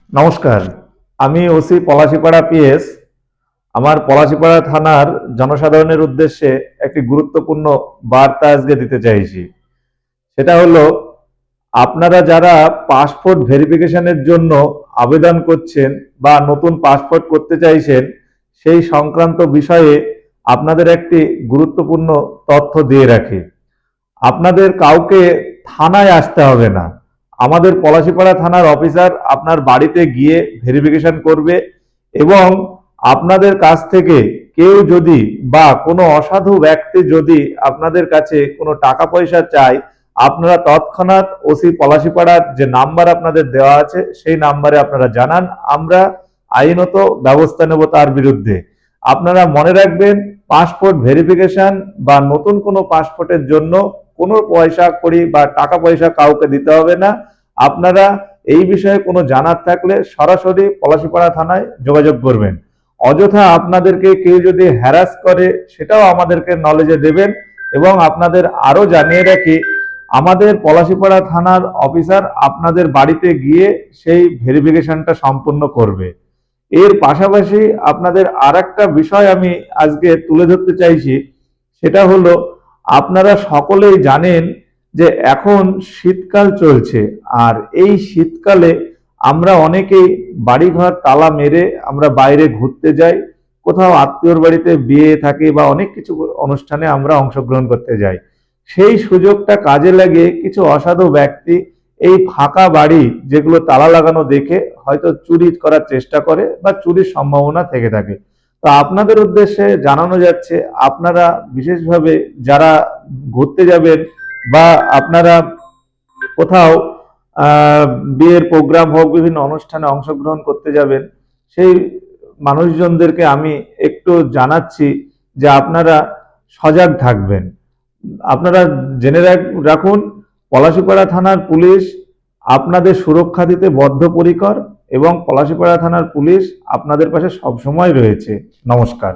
নমস্কার। আমি OC Palashipara PS. আমার পলাশীপাড়া থানার জনসাধারণের উদ্দেশ্যে একটি গুরুত্বপূর্ণ বার্তা আজকে দিতে চাইছি। সেটা হলো, আপনারা যারা পাসপোর্ট ভেরিফিকেশনের জন্য আবেদন করছেন বা নতুন পাসপোর্ট করতে চাইছেন, সেই সংক্রান্ত বিষয়ে আপনাদের একটি গুরুত্বপূর্ণ তথ্য দিয়ে রাখি। আপনাদের কাউকে থানায় আসতে হবে না। আমাদের পলাশীপাড়া থানার অফিসার আপনার বাড়িতে গিয়ে ভেরিফিকেশন করবে এবং আপনাদের কাছ থেকে কেউ যদি বা কোনো অসাধু ব্যক্তি যদি আপনাদের কাছে কোনো টাকা পয়সা চায়, আপনারা তৎক্ষণাৎ ওসি পলাশীপাড়ার যে নাম্বার আপনাদের দেওয়া আছে সেই নাম্বারে আপনারা জানান। আমরা আইনত ব্যবস্থা নেব তার বিরুদ্ধে। আপনারা মনে রাখবেন, পাসপোর্ট ভেরিফিকেশন বা নতুন কোনো পাসপোর্টের জন্য কোনো পয়সা কড়ি বা টাকা পয়সা কাউকে দিতে হবে না। আপনারা এই বিষয়ে কোনো জানার থাকলে সরাসরি পলাশীপাড়া থানায় যোগাযোগ করবেন। অযথা আপনাদেরকে কেউ যদি হ্যারাস করে সেটাও আমাদেরকে নলেজে দেবেন। এবং আপনাদের আরো জানিয়ে রাখি, আমাদের পলাশীপাড়া থানার অফিসার আপনাদের বাড়িতে গিয়ে সেই ভেরিফিকেশনটা সম্পূর্ণ করবে। এর পাশাপাশি আপনাদের আর একটা বিষয় আমি আজকে তুলে ধরতে চাইছি। সেটা হলো, আপনারা সকলেই জানেন যে এখন শীতকাল চলছে, আর এই শীতকালে আমরা অনেকেই বাড়িঘর তালা মেরে আমরা বাইরে ঘুরতে যাই, কোথাও আত্মীয়র বাড়িতে বিয়ে থাকে বা অনেক কিছু অনুষ্ঠানে আমরা অংশগ্রহণ করতে যাই। সেই সুযোগটা কাজে লাগিয়ে কিছু অসাধু ব্যক্তি এই ফাঁকা বাড়ি যেগুলো তালা লাগানো দেখে হয়তো চুরি করার চেষ্টা করে বা চুরির সম্ভাবনা থেকে থাকে। তো আপনাদের উদ্দেশ্যে জানানো যাচ্ছে, আপনারা বিশেষভাবে যারা ঘুরতে যাবেন বা আপনারা কোথাও আহ বিয়ের প্রোগ্রাম হোক, বিভিন্ন অনুষ্ঠানে অংশগ্রহণ করতে যাবেন, সেই মানুষজনদেরকে আমি একটু জানাচ্ছি যে আপনারা সজাগ থাকবেন। আপনারা জেনে রাখুন, পলাশীপাড়া থানার পুলিশ আপনাদের সুরক্ষা দিতে বদ্ধপরিকর এবং পলাশীপাড়া থানার পুলিশ আপনাদের পাশে সবসময় রয়েছে। নমস্কার।